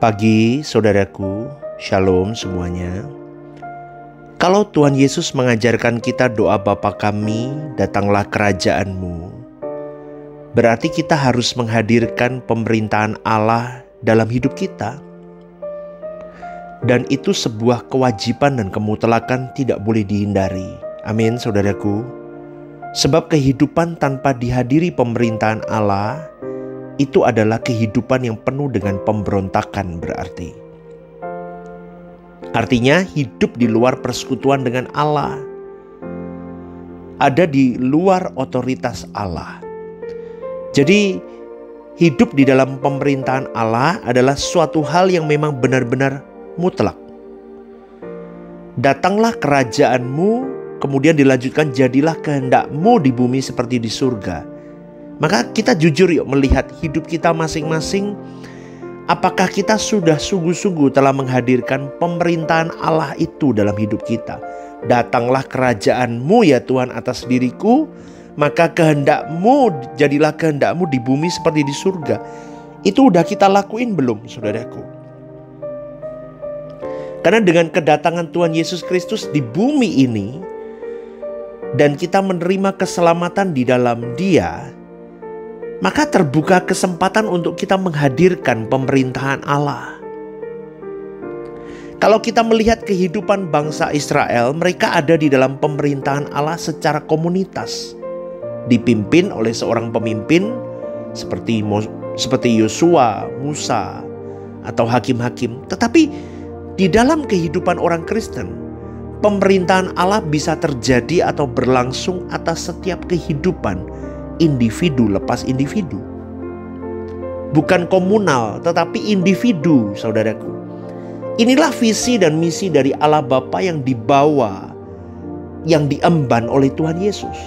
Pagi saudaraku, shalom semuanya. Kalau Tuhan Yesus mengajarkan kita doa Bapa kami, datanglah kerajaan-Mu, berarti kita harus menghadirkan pemerintahan Allah dalam hidup kita. Dan itu sebuah kewajiban dan kemutlakan tidak boleh dihindari. Amin saudaraku. Sebab kehidupan tanpa dihadiri pemerintahan Allah itu adalah kehidupan yang penuh dengan pemberontakan berarti. Artinya hidup di luar persekutuan dengan Allah. Ada di luar otoritas Allah. Jadi hidup di dalam pemerintahan Allah adalah suatu hal yang memang benar-benar mutlak. Datanglah kerajaan-Mu, kemudian dilanjutkan jadilah kehendak-Mu di bumi seperti di surga. Maka kita jujur yuk melihat hidup kita masing-masing. Apakah kita sudah sungguh-sungguh telah menghadirkan pemerintahan Allah itu dalam hidup kita? Datanglah kerajaan-Mu ya Tuhan atas diriku, maka kehendak-Mu jadilah kehendak-Mu di bumi seperti di surga. Itu udah kita lakuin belum saudaraku? Karena dengan kedatangan Tuhan Yesus Kristus di bumi ini dan kita menerima keselamatan di dalam Dia, maka terbuka kesempatan untuk kita menghadirkan pemerintahan Allah. Kalau kita melihat kehidupan bangsa Israel, mereka ada di dalam pemerintahan Allah secara komunitas, dipimpin oleh seorang pemimpin seperti Yosua, Musa, atau hakim-hakim. Tetapi di dalam kehidupan orang Kristen, pemerintahan Allah bisa terjadi atau berlangsung atas setiap kehidupan individu lepas individu. Bukan komunal, tetapi individu, saudaraku. Inilah visi dan misi dari Allah Bapa yang dibawa, yang diemban oleh Tuhan Yesus.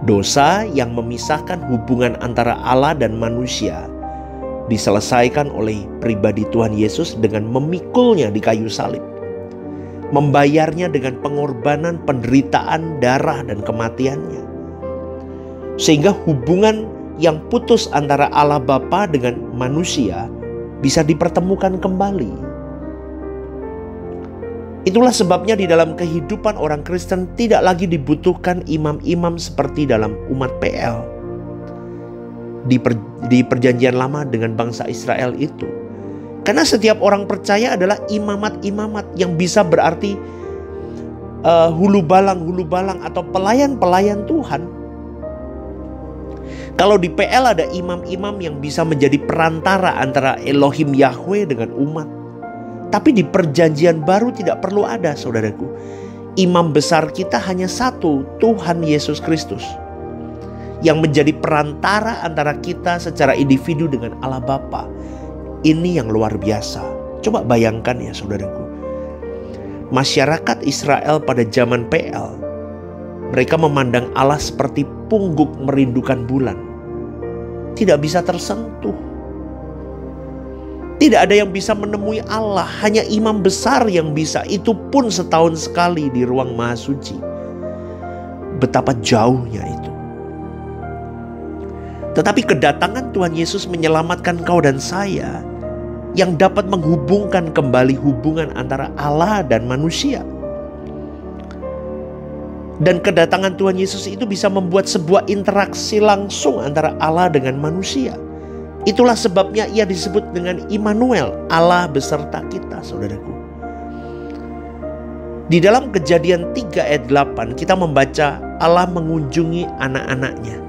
Dosa yang memisahkan hubungan antara Allah dan manusia diselesaikan oleh pribadi Tuhan Yesus dengan memikulnya di kayu salib. Membayarnya dengan pengorbanan, penderitaan, darah, dan kematiannya. Sehingga hubungan yang putus antara Allah Bapa dengan manusia bisa dipertemukan kembali. Itulah sebabnya di dalam kehidupan orang Kristen tidak lagi dibutuhkan imam-imam seperti dalam umat PL. Di perjanjian lama dengan bangsa Israel itu. Karena setiap orang percaya adalah imamat-imamat yang bisa berarti hulu balang atau pelayan-pelayan Tuhan. Kalau di PL ada imam-imam yang bisa menjadi perantara antara Elohim Yahweh dengan umat. Tapi di perjanjian baru tidak perlu ada saudaraku. Imam besar kita hanya satu, Tuhan Yesus Kristus. Yang menjadi perantara antara kita secara individu dengan Allah Bapa. Ini yang luar biasa. Coba bayangkan ya saudaraku. Masyarakat Israel pada zaman PL, mereka memandang Allah seperti pungguk merindukan bulan. Tidak bisa tersentuh. Tidak ada yang bisa menemui Allah. Hanya imam besar yang bisa. Itu pun setahun sekali di ruang Maha Suci. Betapa jauhnya itu. Tetapi kedatangan Tuhan Yesus menyelamatkan kau dan saya, yang dapat menghubungkan kembali hubungan antara Allah dan manusia. Dan kedatangan Tuhan Yesus itu bisa membuat sebuah interaksi langsung antara Allah dengan manusia. Itulah sebabnya ia disebut dengan Immanuel, Allah beserta kita, saudaraku. Di dalam Kejadian 3 ayat 8 kita membaca Allah mengunjungi anak-anaknya.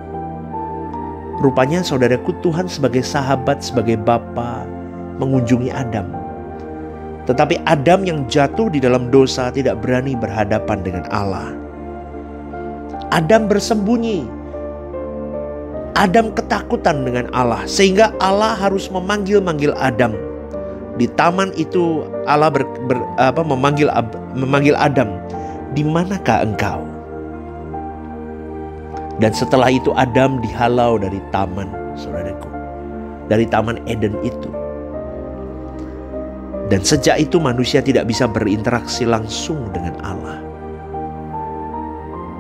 Rupanya saudaraku, Tuhan sebagai sahabat, sebagai Bapa mengunjungi Adam. Tetapi Adam yang jatuh di dalam dosa tidak berani berhadapan dengan Allah. Adam bersembunyi. Adam ketakutan dengan Allah. Sehingga Allah harus memanggil Adam. Di taman itu Allah memanggil Adam. Di manakah engkau? Dan setelah itu Adam dihalau dari taman, saudaraku. Dari taman Eden itu. Dan sejak itu manusia tidak bisa berinteraksi langsung dengan Allah.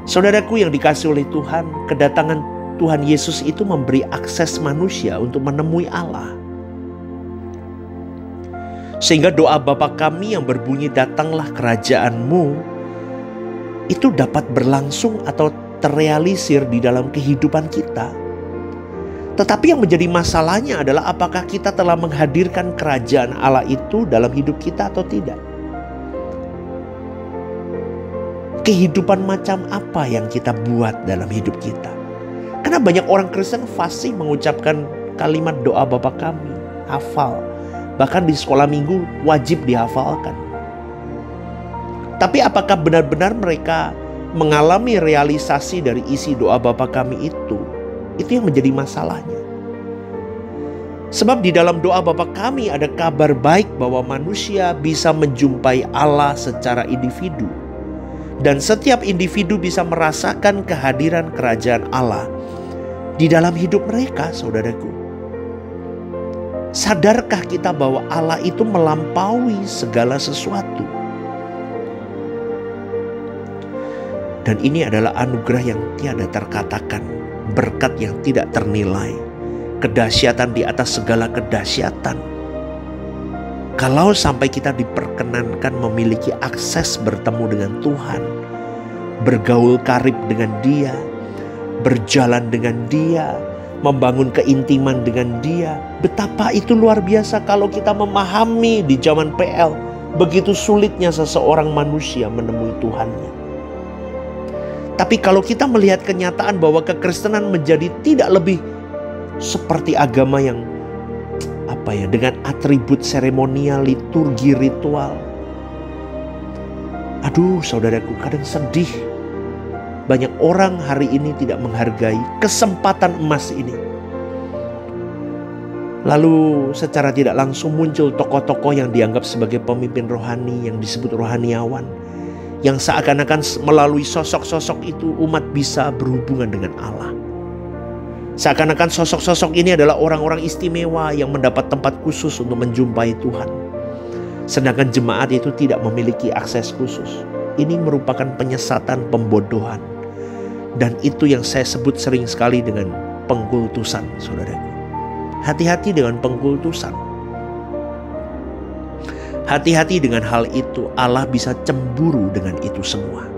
Saudaraku yang dikasihi oleh Tuhan, kedatangan Tuhan Yesus itu memberi akses manusia untuk menemui Allah. Sehingga doa Bapa kami yang berbunyi datanglah kerajaan-Mu itu dapat berlangsung atau terrealisir di dalam kehidupan kita. Tetapi yang menjadi masalahnya adalah apakah kita telah menghadirkan kerajaan Allah itu dalam hidup kita atau tidak. Kehidupan macam apa yang kita buat dalam hidup kita? Karena banyak orang Kristen fasih mengucapkan kalimat doa Bapa kami, hafal. Bahkan di sekolah minggu wajib dihafalkan. Tapi apakah benar-benar mereka mengalami realisasi dari isi doa Bapa kami itu? Itu yang menjadi masalahnya. Sebab di dalam doa Bapa kami ada kabar baik bahwa manusia bisa menjumpai Allah secara individu. Dan setiap individu bisa merasakan kehadiran kerajaan Allah di dalam hidup mereka, saudaraku. Sadarkah kita bahwa Allah itu melampaui segala sesuatu? Dan ini adalah anugerah yang tiada terkatakan, berkat yang tidak ternilai, kedahsyatan di atas segala kedahsyatan. Kalau sampai kita diperkenankan memiliki akses bertemu dengan Tuhan, bergaul karib dengan Dia, berjalan dengan Dia, membangun keintiman dengan Dia. Betapa itu luar biasa kalau kita memahami di zaman PL, begitu sulitnya seseorang manusia menemui Tuhannya. Tapi kalau kita melihat kenyataan bahwa kekristenan menjadi tidak lebih seperti agama yang dengan atribut seremonial, liturgi, ritual. Aduh, saudaraku, kadang sedih. Banyak orang hari ini tidak menghargai kesempatan emas ini. Lalu secara tidak langsung muncul tokoh-tokoh yang dianggap sebagai pemimpin rohani yang disebut rohaniawan. Yang seakan-akan melalui sosok-sosok itu umat bisa berhubungan dengan Allah. Seakan-akan sosok-sosok ini adalah orang-orang istimewa yang mendapat tempat khusus untuk menjumpai Tuhan. Sedangkan jemaat itu tidak memiliki akses khusus. Ini merupakan penyesatan, pembodohan. Dan itu yang saya sebut sering sekali dengan pengkultusan, saudaraku. Hati-hati dengan pengkultusan. Hati-hati dengan hal itu. Allah bisa cemburu dengan itu semua.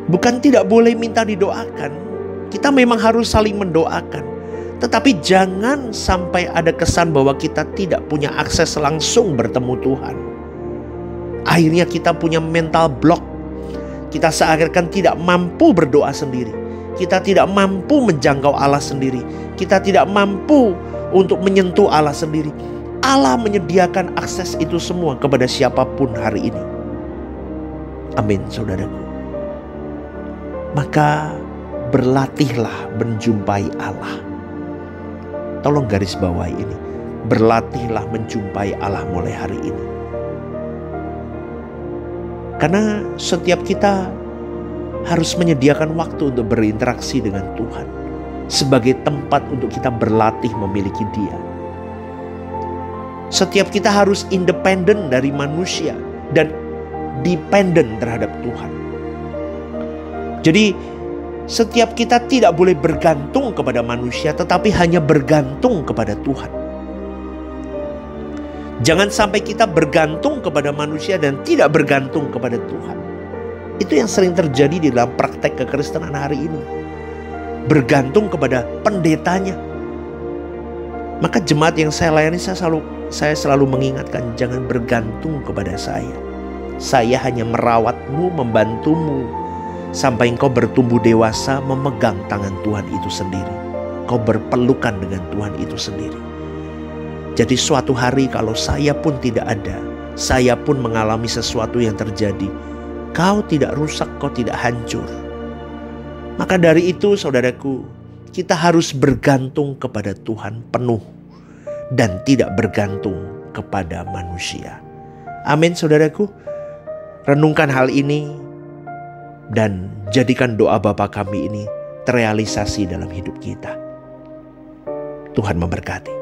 Bukan tidak boleh minta didoakan. Kita memang harus saling mendoakan. Tetapi jangan sampai ada kesan bahwa kita tidak punya akses langsung bertemu Tuhan. Akhirnya kita punya mental block. Kita seakan tidak mampu berdoa sendiri. Kita tidak mampu menjangkau Allah sendiri. Kita tidak mampu untuk menyentuh Allah sendiri. Allah menyediakan akses itu semua kepada siapapun hari ini. Amin, saudaraku. Maka berlatihlah menjumpai Allah. Tolong garis bawahi ini. Berlatihlah menjumpai Allah mulai hari ini. Karena setiap kita harus menyediakan waktu untuk berinteraksi dengan Tuhan. Sebagai tempat untuk kita berlatih memiliki Dia. Setiap kita harus independen dari manusia. Dan dependen terhadap Tuhan. Jadi setiap kita tidak boleh bergantung kepada manusia. Tetapi hanya bergantung kepada Tuhan. Jangan sampai kita bergantung kepada manusia dan tidak bergantung kepada Tuhan. Itu yang sering terjadi di dalam praktek kekristenan hari ini. Bergantung kepada pendetanya. Maka jemaat yang saya layani, saya selalu mengingatkan, jangan bergantung kepada saya. Saya hanya merawatmu, membantumu, sampai engkau bertumbuh dewasa memegang tangan Tuhan itu sendiri. Kau berpelukan dengan Tuhan itu sendiri. Jadi suatu hari kalau saya pun tidak ada, saya pun mengalami sesuatu yang terjadi, kau tidak rusak, kau tidak hancur. Maka dari itu, saudaraku, kita harus bergantung kepada Tuhan penuh dan tidak bergantung kepada manusia. Amin, saudaraku. Renungkan hal ini dan jadikan doa Bapa kami ini terrealisasi dalam hidup kita. Tuhan memberkati.